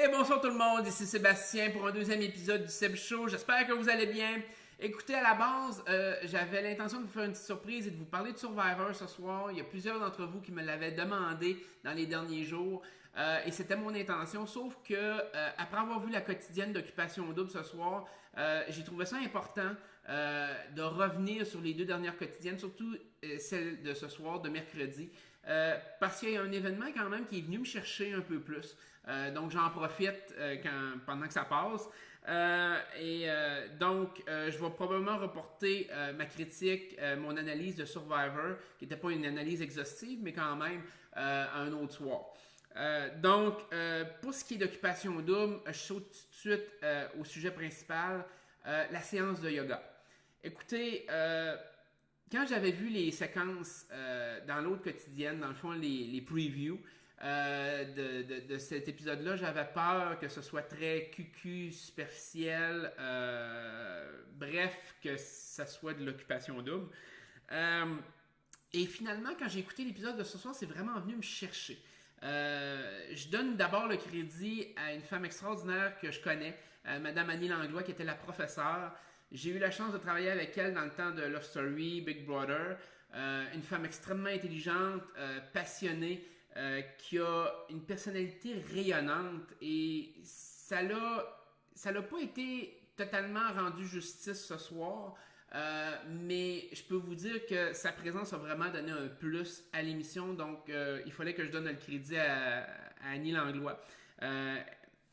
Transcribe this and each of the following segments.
Et bonsoir tout le monde, ici Sébastien pour un deuxième épisode du Seb Show. J'espère que vous allez bien. Écoutez, à la base, j'avais l'intention de vous faire une petite surprise et de vous parler de Survivor ce soir. Il y a plusieurs d'entre vous qui me l'avaient demandé dans les derniers jours. Et c'était mon intention, sauf que après avoir vu la quotidienne d'Occupation Double ce soir, j'ai trouvé ça important de revenir sur les deux dernières quotidiennes, surtout celle de ce soir, de mercredi. Parce qu'il y a un événement quand même qui est venu me chercher un peu plus. Donc j'en profite pendant que ça passe. Donc je vais probablement reporter ma critique, mon analyse de Survivor, qui n'était pas une analyse exhaustive, mais quand même à un autre soir. Pour ce qui est d'Occupation Double, je saute tout de suite au sujet principal, la séance de yoga. Écoutez, quand j'avais vu les séquences dans l'autre quotidienne, dans le fond, les previews de cet épisode-là, j'avais peur que ce soit très cucu, superficiel, bref, que ça soit de l'Occupation Double. Et finalement, quand j'ai écouté l'épisode de ce soir, c'est vraiment venu me chercher. Je donne d'abord le crédit à une femme extraordinaire que je connais, Madame Annie Langlois, qui était la professeure. J'ai eu la chance de travailler avec elle dans le temps de Love Story, Big Brother. Une femme extrêmement intelligente, passionnée, qui a une personnalité rayonnante et ça l'a pas été totalement rendu justice ce soir. Mais je peux vous dire que sa présence a vraiment donné un plus à l'émission, donc il fallait que je donne le crédit à Annie Langlois.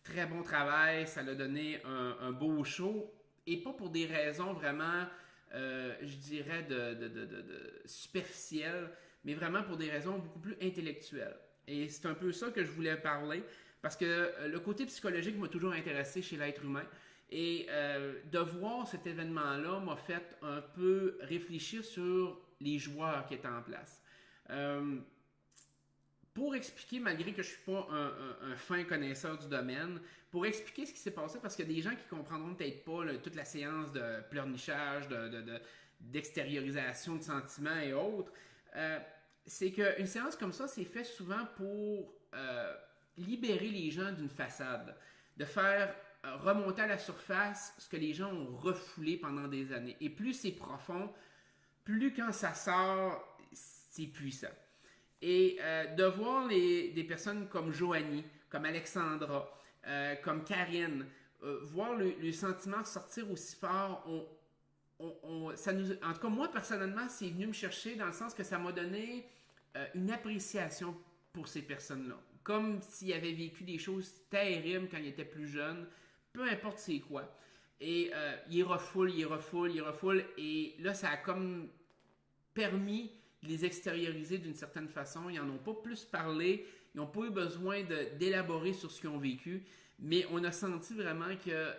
Très bon travail, ça l'a donné un beau show, et pas pour des raisons vraiment, je dirais, de superficielles, mais vraiment pour des raisons beaucoup plus intellectuelles. Et c'est un peu ça que je voulais parler, parce que le côté psychologique m'a toujours intéressé chez l'être humain. Et de voir cet événement-là m'a fait un peu réfléchir sur les joueurs qui étaient en place. Pour expliquer, malgré que je ne suis pas un fin connaisseur du domaine, pour expliquer ce qui s'est passé, parce qu'il y a des gens qui comprendront peut-être pas toute la séance de pleurnichage, d'extériorisation de sentiments et autres, c'est qu'une séance comme ça, c'est fait souvent pour libérer les gens d'une façade, de faire remonter à la surface ce que les gens ont refoulé pendant des années. Et plus c'est profond, plus quand ça sort, c'est puissant. Et de voir des personnes comme Joanie, comme Alexandra, comme Karine, voir le sentiment sortir aussi fort, ça nous, en tout cas moi personnellement, c'est venu me chercher dans le sens que ça m'a donné une appréciation pour ces personnes-là. Comme s'ils avaient vécu des choses terribles quand ils étaient plus jeunes, peu importe c'est quoi. Et ils refoulent, et là ça a comme permis de les extérioriser d'une certaine façon. Ils n'en ont pas plus parlé, ils n'ont pas eu besoin d'élaborer sur ce qu'ils ont vécu, mais on a senti vraiment que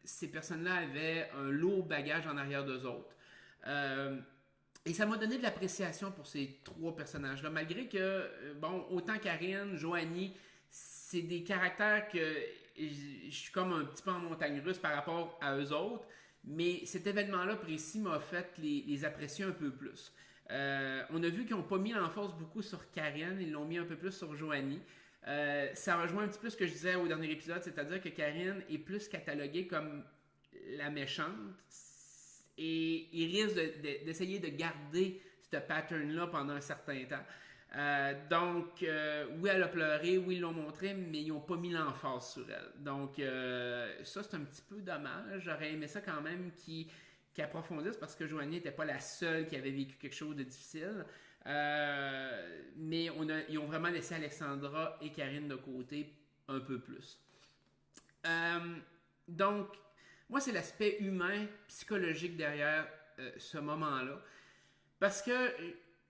ces personnes-là avaient un lourd bagage en arrière d'eux autres. Et ça m'a donné de l'appréciation pour ces trois personnages-là, malgré que, bon, autant Karine, Joanie, c'est des caractères que je suis comme un petit peu en montagne russe par rapport à eux autres, mais cet événement-là précis m'a fait les apprécier un peu plus. On a vu qu'ils n'ont pas mis l'emphase beaucoup sur Karine, ils l'ont mis un peu plus sur Joanie. Ça rejoint un petit peu ce que je disais au dernier épisode, c'est-à-dire que Karine est plus cataloguée comme la méchante, et il risque d'essayer de garder ce pattern-là pendant un certain temps. Oui, elle a pleuré, oui, ils l'ont montré, mais ils n'ont pas mis l'emphase sur elle. Donc, ça, c'est un petit peu dommage. J'aurais aimé ça quand même qu'ils approfondissent, parce que Joanie n'était pas la seule qui avait vécu quelque chose de difficile. Mais ils ont vraiment laissé Alexandra et Karine de côté un peu plus. Donc, moi, c'est l'aspect humain, psychologique derrière ce moment-là. Parce que,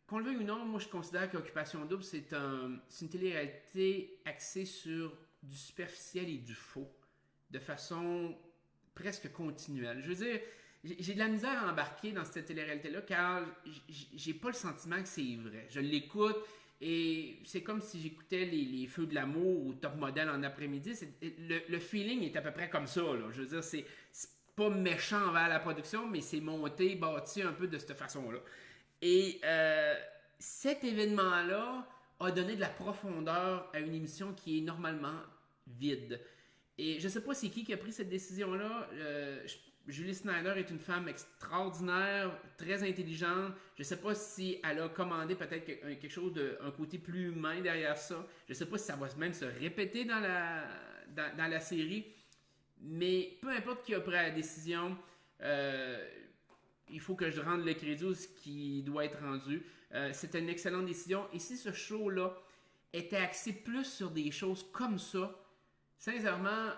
qu'on le veuille ou non, moi, je considère qu'Occupation Double, c'est une télé-réalité axée sur du superficiel et du faux, de façon presque continuelle. Je veux dire, j'ai de la misère à embarquer dans cette télé-réalité-là, car j'ai pas le sentiment que c'est vrai. Je l'écoute, et c'est comme si j'écoutais les Feux de l'amour ou Top Model en après-midi. Le feeling est à peu près comme ça, là. Je veux dire, c'est pas méchant envers la production, mais c'est monté, bâti un peu de cette façon-là. Et cet événement-là a donné de la profondeur à une émission qui est normalement vide. Et je ne sais pas c'est qui a pris cette décision-là. Julie Snyder est une femme extraordinaire, très intelligente. Je ne sais pas si elle a commandé peut-être quelque chose un côté plus humain derrière ça. Je ne sais pas si ça va même se répéter dans la série. Mais peu importe qui a pris la décision, il faut que je rende le crédit à ce qui doit être rendu. C'est une excellente décision. Et si ce show-là était axé plus sur des choses comme ça, sincèrement,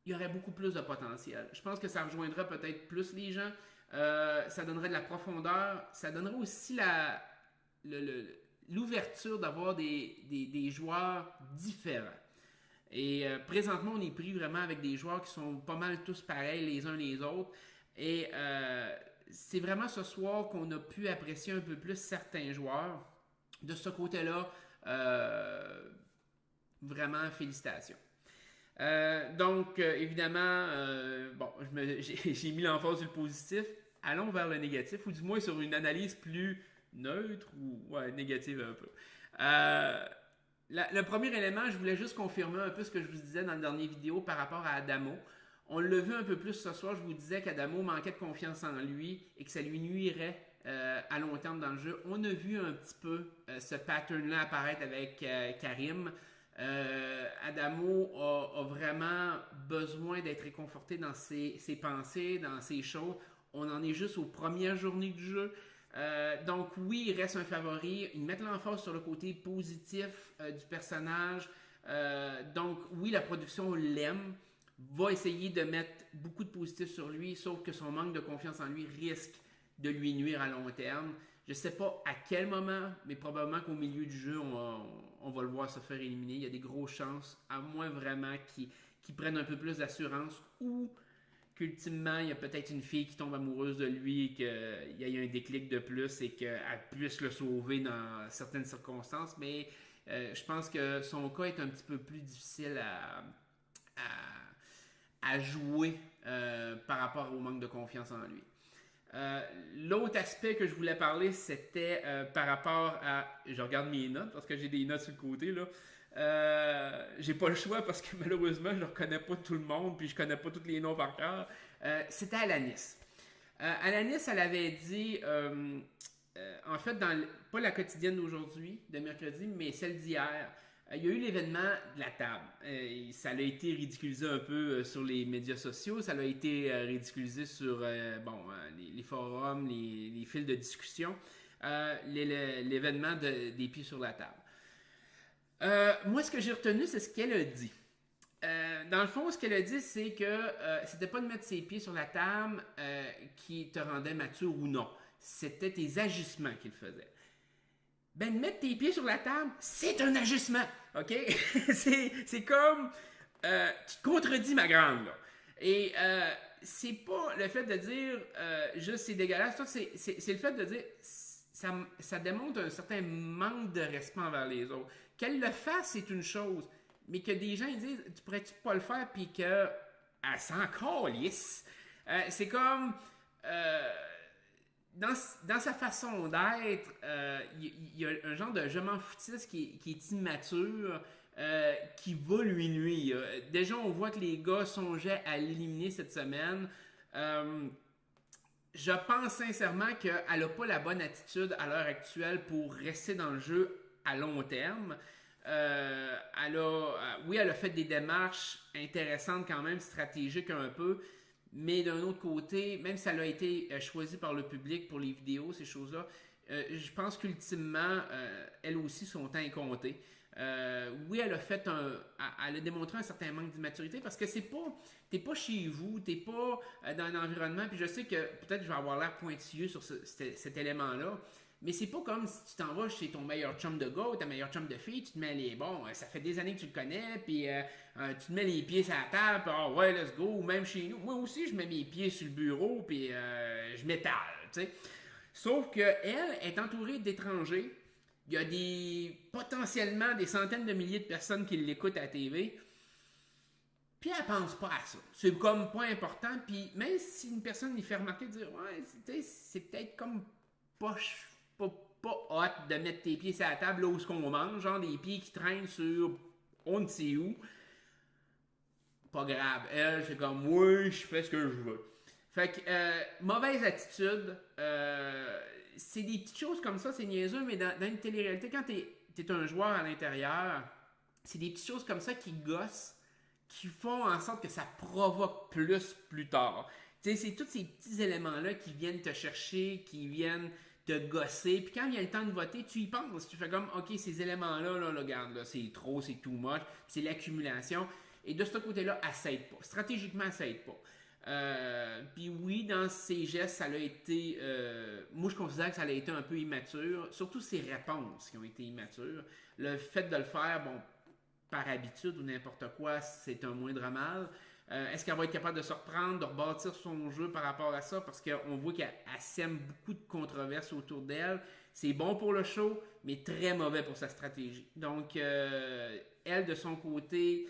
il y aurait beaucoup plus de potentiel. Je pense que ça rejoindrait peut-être plus les gens. Ça donnerait de la profondeur. Ça donnerait aussi l'ouverture d'avoir des joueurs différents. Et présentement, on est pris vraiment avec des joueurs qui sont pas mal tous pareils les uns les autres. Et c'est vraiment ce soir qu'on a pu apprécier un peu plus certains joueurs. De ce côté-là, vraiment, félicitations. Donc, évidemment, j'ai mis l'emphase sur le positif. Allons vers le négatif, ou du moins sur une analyse plus neutre ou négative un peu. Le premier élément, je voulais juste confirmer un peu ce que je vous disais dans la dernière vidéo par rapport à Adamo. On l'a vu un peu plus ce soir, je vous disais qu'Adamo manquait de confiance en lui et que ça lui nuirait à long terme dans le jeu. On a vu un petit peu ce pattern-là apparaître avec Karim. Adamo a vraiment besoin d'être réconforté dans ses pensées, dans ses choses. On en est juste aux premières journées du jeu. Donc oui, il reste un favori. Ils mettent l'emphase sur le côté positif du personnage. Donc oui, la production l'aime. Va essayer de mettre beaucoup de positif sur lui, sauf que son manque de confiance en lui risque de lui nuire à long terme. Je ne sais pas à quel moment, mais probablement qu'au milieu du jeu, on va le voir se faire éliminer. Il y a des grosses chances, à moins vraiment qu'il prenne un peu plus d'assurance ou qu'ultimement, il y a peut-être une fille qui tombe amoureuse de lui et qu'il y ait un déclic de plus et qu'elle puisse le sauver dans certaines circonstances. Mais je pense que son cas est un petit peu plus difficile à jouer par rapport au manque de confiance en lui. L'autre aspect que je voulais parler, c'était par rapport à... Je regarde mes notes parce que j'ai des notes sur le côté, là. J'ai pas le choix parce que malheureusement, je ne reconnais pas tout le monde puis je connais pas tous les noms par cœur. C'était Alanis. Alanis, elle avait dit... en fait, pas la quotidienne d'aujourd'hui, de mercredi, mais celle d'hier... Il y a eu l'événement de la table. Ça a été ridiculisé un peu sur les médias sociaux. Ça a été ridiculisé sur les forums, les fils de discussion. L'événement des pieds sur la table. Moi, ce que j'ai retenu, c'est ce qu'elle a dit. Dans le fond, ce qu'elle a dit, c'est que c'était pas de mettre ses pieds sur la table qui te rendait mature ou non. C'était tes agissements qu'il faisait. Ben, mettre tes pieds sur la table, c'est un ajustement, OK? c'est comme... tu te contredis, ma grande, là. Et c'est pas le fait de dire juste c'est dégueulasse, c'est le fait de dire ça démontre un certain manque de respect envers les autres. Qu'elle le fasse, c'est une chose, mais que des gens ils disent tu pourrais-tu pas le faire, puis qu'elle s'en calisse. C'est comme... Dans sa façon d'être, il y a un genre de je m'en foutiste qui est immature, qui va lui nuire. Déjà, on voit que les gars songeaient à l'éliminer cette semaine. Je pense sincèrement qu'elle n'a pas la bonne attitude à l'heure actuelle pour rester dans le jeu à long terme. Elle a fait des démarches intéressantes quand même, stratégiques un peu. Mais d'un autre côté, même si elle a été choisie par le public pour les vidéos, ces choses-là, je pense qu'ultimement, elle aussi, son temps est compté. Oui, elle a démontré un certain manque d'immaturité parce que t'es pas chez vous, t'es pas dans un environnement, puis je sais que peut-être je vais avoir l'air pointilleux sur cet élément-là, mais c'est pas comme si tu t'en vas chez ton meilleur chum de gars ou ta meilleure chum de fille, tu te mets ça fait des années que tu le connais, puis tu te mets les pieds sur la table, puis ouais, let's go, ou même chez nous. Moi aussi, je mets mes pieds sur le bureau, puis je m'étale, tu sais. Sauf qu'elle est entourée d'étrangers. Il y a potentiellement des centaines de milliers de personnes qui l'écoutent à la TV. Puis elle pense pas à ça. C'est comme pas important. Puis même si une personne lui fait remarquer, dire ouais, c'est peut-être comme pas hot de mettre tes pieds sur la table là où ce qu'on mange, genre des pieds qui traînent sur on ne sait où. pas grave. Elle, c'est comme, oui, je fais ce que je veux. Fait que, mauvaise attitude, c'est des petites choses comme ça, c'est niaiseux, mais dans une télé-réalité, quand t'es un joueur à l'intérieur, c'est des petites choses comme ça qui gossent, qui font en sorte que ça provoque plus tard. Tu sais, c'est tous ces petits éléments-là qui viennent te chercher, qui viennent te gosser. Puis quand il y a le temps de voter, tu y penses. Tu fais comme, OK, ces éléments-là, là, regarde, là, c'est trop, c'est too much, c'est l'accumulation. Et de ce côté-là, elle s'aide pas. Stratégiquement, elle s'aide pas. Puis oui, dans ses gestes, ça a été... moi, je considère que ça a été un peu immature. Surtout ses réponses qui ont été immatures. Le fait de le faire, bon, par habitude ou n'importe quoi, c'est un moindre mal. Est-ce qu'elle va être capable de se reprendre, de rebâtir son jeu par rapport à ça? Parce qu'on voit qu'elle sème beaucoup de controverses autour d'elle. C'est bon pour le show, mais très mauvais pour sa stratégie. Donc, elle, de son côté,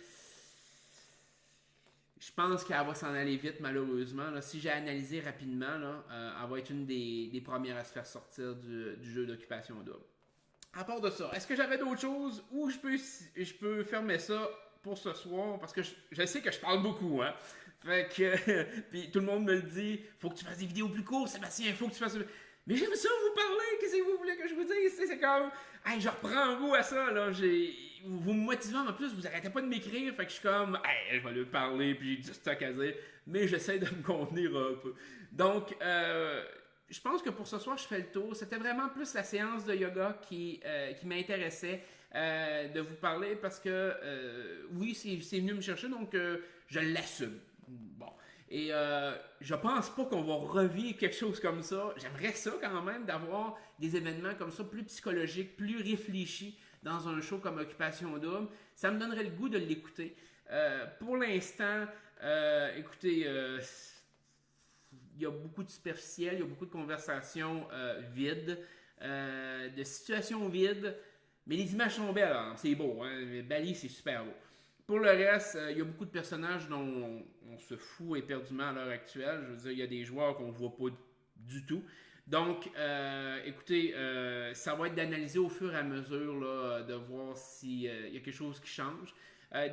je pense qu'elle va s'en aller vite, malheureusement. Là, si j'ai analysé rapidement, là, elle va être une des premières à se faire sortir du jeu d'occupation double. À part de ça, est-ce que j'avais d'autres choses ou je peux fermer ça pour ce soir? Parce que je sais que je parle beaucoup, hein. Fait que, puis tout le monde me le dit, faut que tu fasses des vidéos plus courtes, Sébastien, faut que tu fasses... Mais j'aime ça vous parler, qu'est-ce que vous voulez que je vous dise? C'est comme, hey, je reprends un goût à ça, là, vous me motivez en plus, vous arrêtez pas de m'écrire, fait que je suis comme, hey, je vais lui parler, puis j'ai du stock à dire, mais j'essaie de me contenir un peu. Donc, je pense que pour ce soir, je fais le tour. C'était vraiment plus la séance de yoga qui m'intéressait de vous parler parce que, oui, c'est venu me chercher, donc je l'assume. Bon. Et je pense pas qu'on va revivre quelque chose comme ça. J'aimerais ça quand même d'avoir des événements comme ça, plus psychologiques, plus réfléchis dans un show comme Occupation Double. Ça me donnerait le goût de l'écouter. Pour l'instant, écoutez... il y a beaucoup de superficiel, il y a beaucoup de conversations vides, de situations vides, mais les images sont belles, hein, c'est beau, hein, Bali c'est super beau. Pour le reste, il y a beaucoup de personnages dont on se fout éperdument à l'heure actuelle. Je veux dire, il y a des joueurs qu'on ne voit pas du tout. Donc, écoutez, ça va être d'analyser au fur et à mesure, là, de voir s'il y a quelque chose qui change.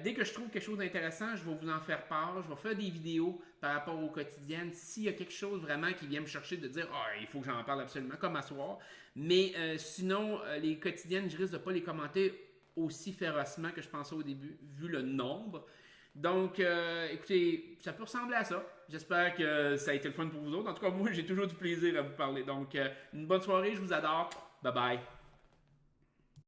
Dès que je trouve quelque chose d'intéressant, je vais vous en faire part. Je vais faire des vidéos par rapport aux quotidiennes. S'il y a quelque chose vraiment qui vient me chercher de dire il faut que j'en parle absolument, comme à soir. Mais sinon, les quotidiennes, je risque de ne pas les commenter aussi férocement que je pensais au début, vu le nombre. Donc, écoutez, ça peut ressembler à ça. J'espère que ça a été le fun pour vous autres. En tout cas, moi, j'ai toujours du plaisir à vous parler. Donc, une bonne soirée, je vous adore. Bye bye.